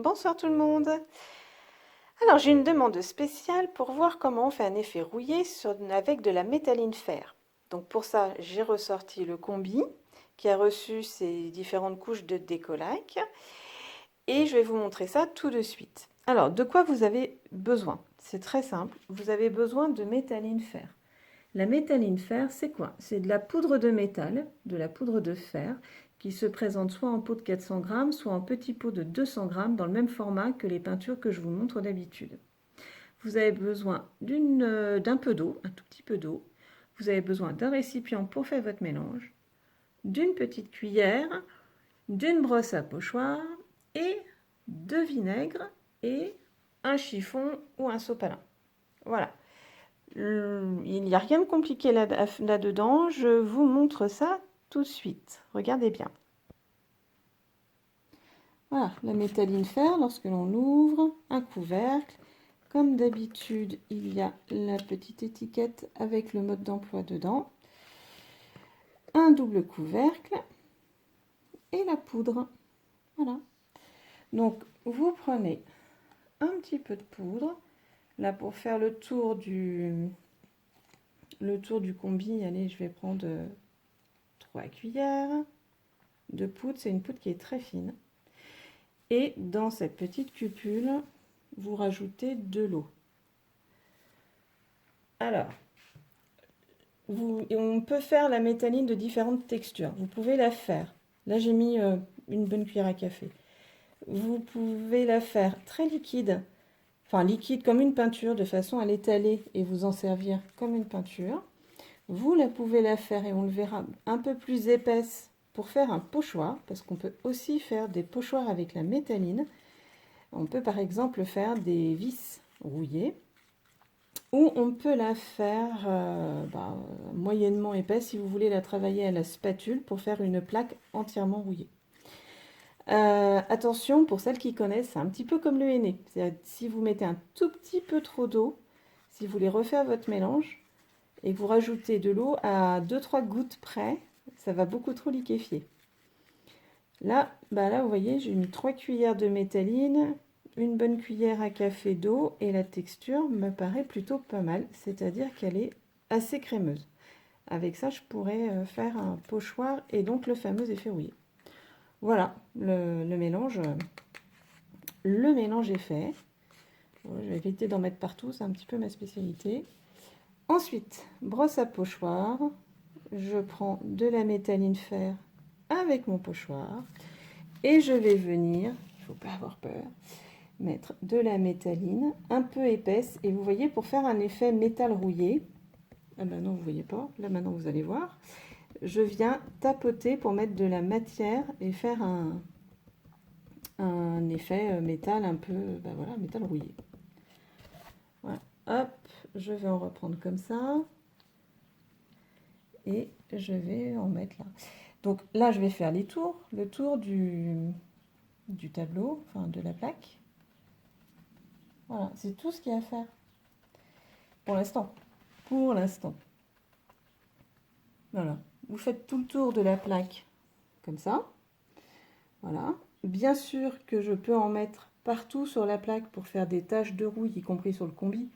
Bonsoir tout le monde. Alors j'ai une demande spéciale pour voir comment on fait un effet rouillé avec de la métalline fer. Donc pour ça j'ai ressorti le combi qui a reçu ses différentes couches de décollac et je vais vous montrer ça tout de suite. Alors de quoi vous avez besoin? C'est très simple, vous avez besoin de métalline fer. La métalline fer, c'est quoi? C'est de la poudre de métal, de la poudre de fer, qui se présente soit en pot de 400 grammes, soit en petit pot de 200 grammes, dans le même format que les peintures que je vous montre d'habitude. Vous avez besoin d'un peu d'eau, un tout petit peu d'eau. Vous avez besoin d'un récipient pour faire votre mélange, d'une petite cuillère, d'une brosse à pochoir et de vinaigre et un chiffon ou un sopalin. Voilà. Il n'y a rien de compliqué là-dedans, je vous montre ça tout de suite. Regardez bien. Voilà, la métalline fer, lorsque l'on ouvre un couvercle, comme d'habitude, il y a la petite étiquette avec le mode d'emploi dedans, un double couvercle et la poudre. Voilà. Donc, vous prenez un petit peu de poudre, là pour faire le tour du combi. Allez, je vais prendre 3 cuillères de poudre, c'est une poudre qui est très fine. Et dans cette petite cupule, vous rajoutez de l'eau. Alors, on peut faire la métalline de différentes textures. Vous pouvez la faire. Là, j'ai mis une bonne cuillère à café. Vous pouvez la faire très liquide, enfin liquide comme une peinture, de façon à l'étaler et vous en servir comme une peinture. Vous pouvez la faire, et on le verra, un peu plus épaisse pour faire un pochoir, parce qu'on peut aussi faire des pochoirs avec la métalline. On peut par exemple faire des vis rouillées, ou on peut la faire moyennement épaisse si vous voulez la travailler à la spatule pour faire une plaque entièrement rouillée. Attention, pour celles qui connaissent, c'est un petit peu comme le henné. Si vous mettez un tout petit peu trop d'eau, si vous voulez refaire votre mélange, et que vous rajoutez de l'eau à 2-3 gouttes près, ça va beaucoup trop liquéfier. Là, vous voyez, j'ai mis 3 cuillères de métalline, une bonne cuillère à café d'eau, et la texture me paraît plutôt pas mal, c'est-à-dire qu'elle est assez crémeuse. Avec ça, je pourrais faire un pochoir et donc le fameux effet rouillé. Voilà, le mélange est fait. Je vais éviter d'en mettre partout, c'est un petit peu ma spécialité. Ensuite, brosse à pochoir, je prends de la métalline fer avec mon pochoir et je vais venir, il ne faut pas avoir peur, mettre de la métalline un peu épaisse. Et vous voyez, pour faire un effet métal rouillé, ah ben non, vous ne voyez pas, là maintenant vous allez voir, je viens tapoter pour mettre de la matière et faire un effet métal un peu, voilà, métal rouillé. Voilà, hop, je vais en reprendre comme ça. Et je vais en mettre là. Donc là, je vais faire le tour du tableau, enfin de la plaque. Voilà, c'est tout ce qu'il y a à faire. Pour l'instant. Pour l'instant. Voilà. Vous faites tout le tour de la plaque comme ça. Voilà. Bien sûr que je peux en mettre partout sur la plaque pour faire des taches de rouille, y compris sur le combi.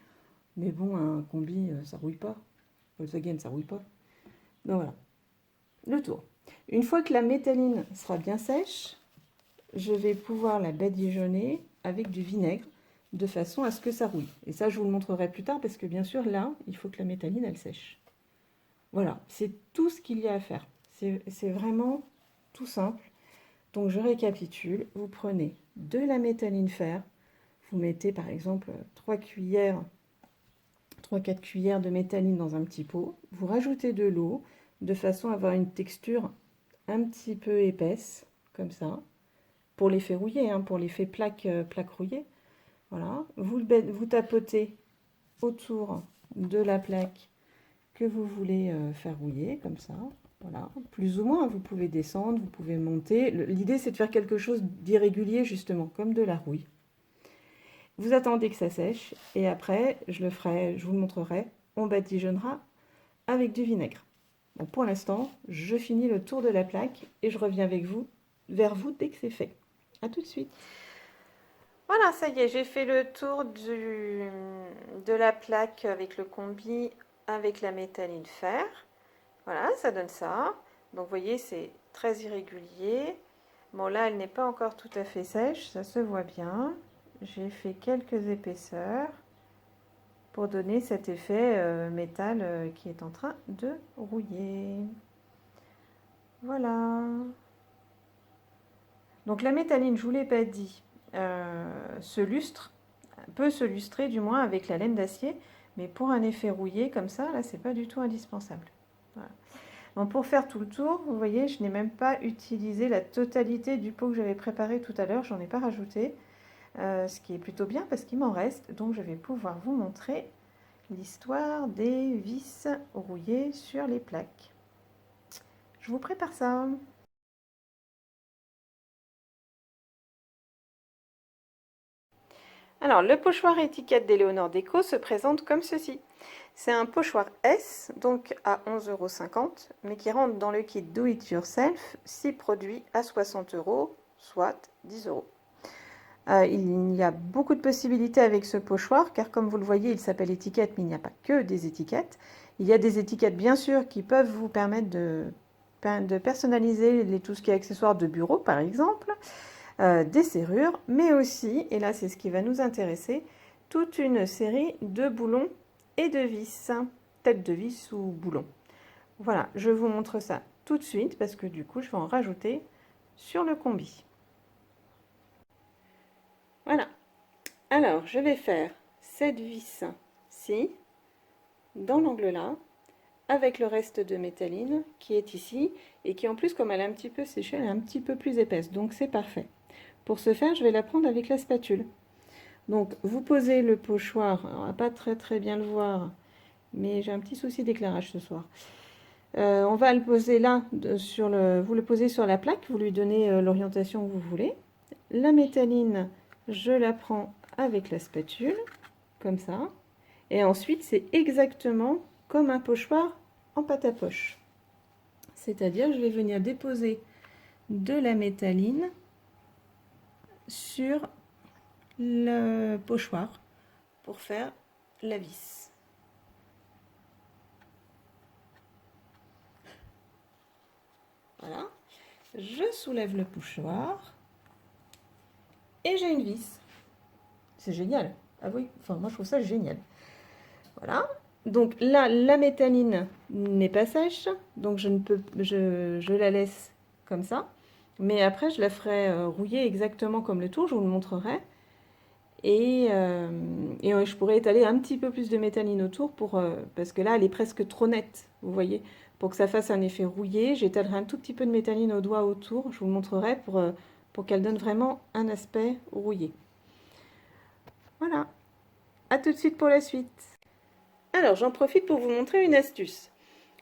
Mais bon, un combi, ça rouille pas. Volkswagen, ça rouille pas. Donc voilà. Le tour. Une fois que la métalline sera bien sèche, je vais pouvoir la badigeonner avec du vinaigre de façon à ce que ça rouille. Et ça, je vous le montrerai plus tard parce que bien sûr, là, il faut que la métalline, elle sèche. Voilà, c'est tout ce qu'il y a à faire. C'est vraiment tout simple. Donc, je récapitule. Vous prenez de la métalline fer. Vous mettez par exemple 3-4 cuillères de métalline dans un petit pot. Vous rajoutez de l'eau de façon à avoir une texture un petit peu épaisse, comme ça, pour l'effet rouillé, hein, pour l'effet plaque rouillée. Voilà, vous tapotez autour de la plaque que vous voulez faire rouiller, comme ça. Voilà, plus ou moins, vous pouvez descendre, vous pouvez monter. L'idée, c'est de faire quelque chose d'irrégulier, justement, comme de la rouille. Vous attendez que ça sèche, et après, je vous le montrerai, on badigeonnera avec du vinaigre. Bon, pour l'instant, je finis le tour de la plaque et je reviens vers vous dès que c'est fait. A tout de suite. Voilà, ça y est, j'ai fait le tour de la plaque avec le combi, avec la métalline fer. Voilà, ça donne ça. Donc, vous voyez, c'est très irrégulier. Bon, là, elle n'est pas encore tout à fait sèche, ça se voit bien. J'ai fait quelques épaisseurs pour donner cet effet métal qui est en train de rouiller. Voilà. Donc la métalline, je ne vous l'ai pas dit, se lustre, peut se lustrer du moins avec la laine d'acier, mais pour un effet rouillé comme ça, là, c'est pas du tout indispensable. Voilà. Donc pour faire tout le tour, vous voyez, je n'ai même pas utilisé la totalité du pot que j'avais préparé tout à l'heure, j'en ai pas rajouté, ce qui est plutôt bien parce qu'il m'en reste, donc je vais pouvoir vous montrer l'histoire des vis rouillées sur les plaques. Je vous prépare ça. Alors, le pochoir étiquette d'Éléonore Déco se présente comme ceci. C'est un pochoir S, donc à 11,50 €, mais qui rentre dans le kit Do It Yourself, 6 produits à 60 €, soit 10 €. Il y a beaucoup de possibilités avec ce pochoir, car comme vous le voyez, il s'appelle étiquette, mais il n'y a pas que des étiquettes. Il y a des étiquettes, bien sûr, qui peuvent vous permettre de personnaliser tout ce qui est accessoires de bureau, par exemple. Des serrures, mais aussi, et là c'est ce qui va nous intéresser, toute une série de boulons et de vis, tête de vis ou boulons. Voilà, je vous montre ça tout de suite parce que du coup je vais en rajouter sur le combi. Voilà, alors je vais faire cette vis-ci, dans l'angle là, avec le reste de métalline qui est ici, et qui en plus, comme elle est un petit peu séchée, elle est un petit peu plus épaisse, donc c'est parfait. Pour ce faire, je vais la prendre avec la spatule. Donc, vous posez le pochoir, on ne va pas très bien le voir, mais j'ai un petit souci d'éclairage ce soir. On va le poser là, vous le posez sur la plaque, vous lui donnez l'orientation que vous voulez. La métalline, je la prends avec la spatule, comme ça. Et ensuite, c'est exactement comme un pochoir en pâte à poche. C'est-à-dire, je vais venir déposer de la métalline sur le pochoir pour faire la vis. Voilà, je soulève le pochoir et j'ai une vis. C'est génial. Ah oui, enfin moi je trouve ça génial. Voilà. Donc là, la métalline n'est pas sèche, donc je la laisse comme ça. Mais après, je la ferai rouiller exactement comme le tour, je vous le montrerai. Et je pourrais étaler un petit peu plus de métalline autour parce que là, elle est presque trop nette, vous voyez. Pour que ça fasse un effet rouillé, j'étalerai un tout petit peu de métalline au doigt autour, je vous le montrerai pour qu'elle donne vraiment un aspect rouillé. Voilà, à tout de suite pour la suite. Alors, j'en profite pour vous montrer une astuce.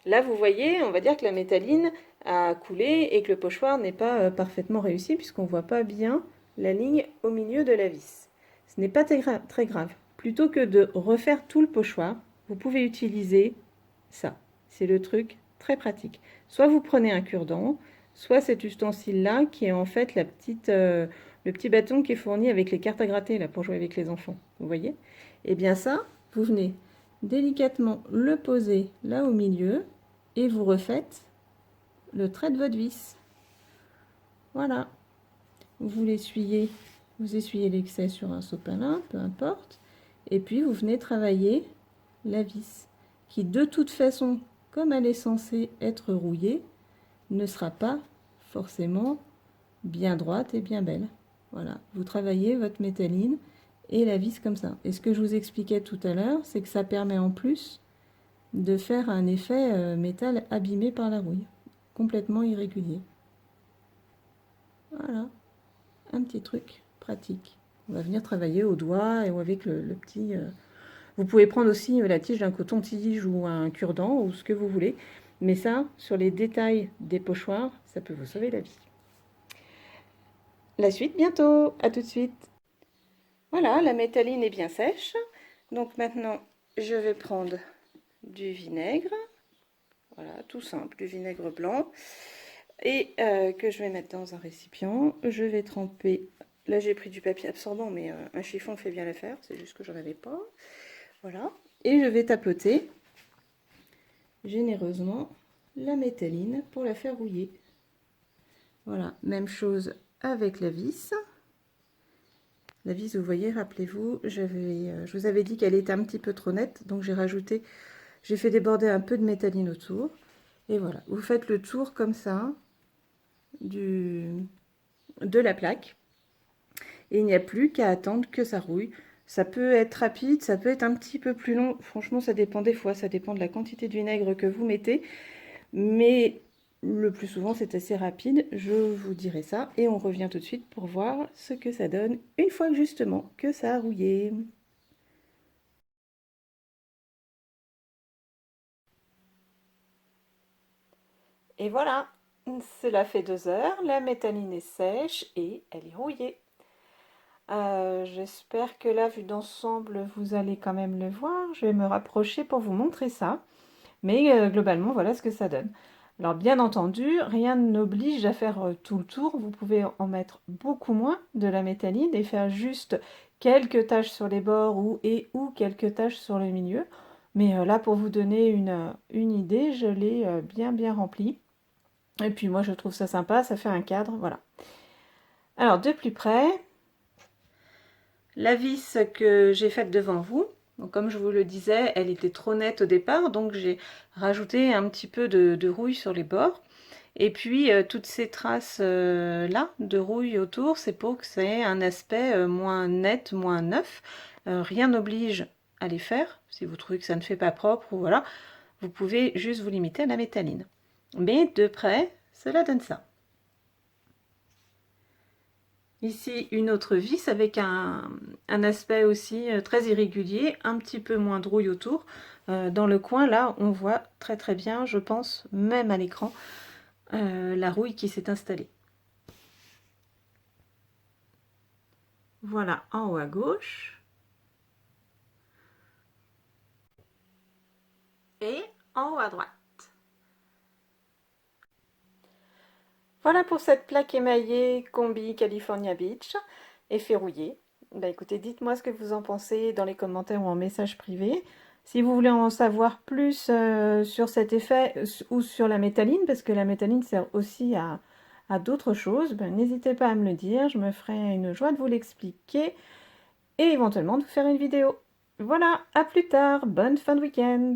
Là, vous voyez, on va dire que la métalline a coulé et que le pochoir n'est pas parfaitement réussi puisqu'on ne voit pas bien la ligne au milieu de la vis. Ce n'est pas très grave. Plutôt que de refaire tout le pochoir, vous pouvez utiliser ça. C'est le truc très pratique. Soit vous prenez un cure-dent, soit cet ustensile-là qui est en fait le petit bâton qui est fourni avec les cartes à gratter là, pour jouer avec les enfants. Vous voyez? Et bien ça, vous venez délicatement le poser là au milieu et vous refaites le trait de votre vis. Voilà. Vous l'essuyez, vous essuyez l'excès sur un sopalin, peu importe. Et puis vous venez travailler la vis qui de toute façon, comme elle est censée être rouillée, ne sera pas forcément bien droite et bien belle. Voilà, vous travaillez votre métalline et la vis comme ça. Et ce que je vous expliquais tout à l'heure, c'est que ça permet en plus de faire un effet métal abîmé par la rouille, complètement irrégulier. Voilà, un petit truc pratique. On va venir travailler au doigt ou avec le petit... Vous pouvez prendre aussi la tige d'un coton-tige ou un cure-dent ou ce que vous voulez. Mais ça, sur les détails des pochoirs, ça peut vous sauver la vie. La suite bientôt, à tout de suite. Voilà, la métalline est bien sèche. Donc maintenant, je vais prendre du vinaigre. Voilà, tout simple, du vinaigre blanc. Et que je vais mettre dans un récipient. Je vais tremper Là, j'ai pris du papier absorbant, mais un chiffon fait bien l'affaire. C'est juste que j'en avais pas. Voilà. Et je vais tapoter généreusement la métalline pour la faire rouiller. Voilà, même chose avec la vis. La vis, vous voyez, rappelez-vous, je vous avais dit qu'elle était un petit peu trop nette, donc j'ai fait déborder un peu de métalline autour. Et voilà, vous faites le tour comme ça de la plaque. Et il n'y a plus qu'à attendre que ça rouille. Ça peut être rapide, ça peut être un petit peu plus long. Franchement, ça dépend des fois, ça dépend de la quantité de vinaigre que vous mettez. Mais le plus souvent, c'est assez rapide. Je vous dirai ça. Et on revient tout de suite pour voir ce que ça donne une fois que justement que ça a rouillé. Et voilà, cela fait 2 heures. La métalline est sèche et elle est rouillée. J'espère que là, vu d'ensemble, vous allez quand même le voir. Je vais me rapprocher pour vous montrer ça. Mais globalement, voilà ce que ça donne. Alors bien entendu, rien n'oblige à faire tout le tour. Vous pouvez en mettre beaucoup moins de la métalline et faire juste quelques taches sur les bords ou quelques taches sur le milieu. Mais là, pour vous donner une idée, je l'ai bien rempli. Et puis moi, je trouve ça sympa, ça fait un cadre, voilà. Alors de plus près, la vis que j'ai faite devant vous, donc comme je vous le disais, elle était trop nette au départ, donc j'ai rajouté un petit peu de rouille sur les bords. Et puis toutes ces traces là de rouille autour, c'est pour que ça ait un aspect moins net, moins neuf. Rien n'oblige à les faire. Si vous trouvez que ça ne fait pas propre, ou voilà, vous pouvez juste vous limiter à la métalline. Mais de près, cela donne ça. Ici, une autre vis avec un aspect aussi très irrégulier, un petit peu moins de rouille autour. Dans le coin, là, on voit très bien, je pense, même à l'écran, la rouille qui s'est installée. Voilà, en haut à gauche. Et en haut à droite. Voilà pour cette plaque émaillée Combi California Beach et ferrouillée. Bah écoutez, dites-moi ce que vous en pensez dans les commentaires ou en message privé. Si vous voulez en savoir plus sur cet effet ou sur la métalline, parce que la métalline sert aussi à d'autres choses, ben, n'hésitez pas à me le dire, je me ferai une joie de vous l'expliquer et éventuellement de vous faire une vidéo. Voilà, à plus tard, bonne fin de week-end.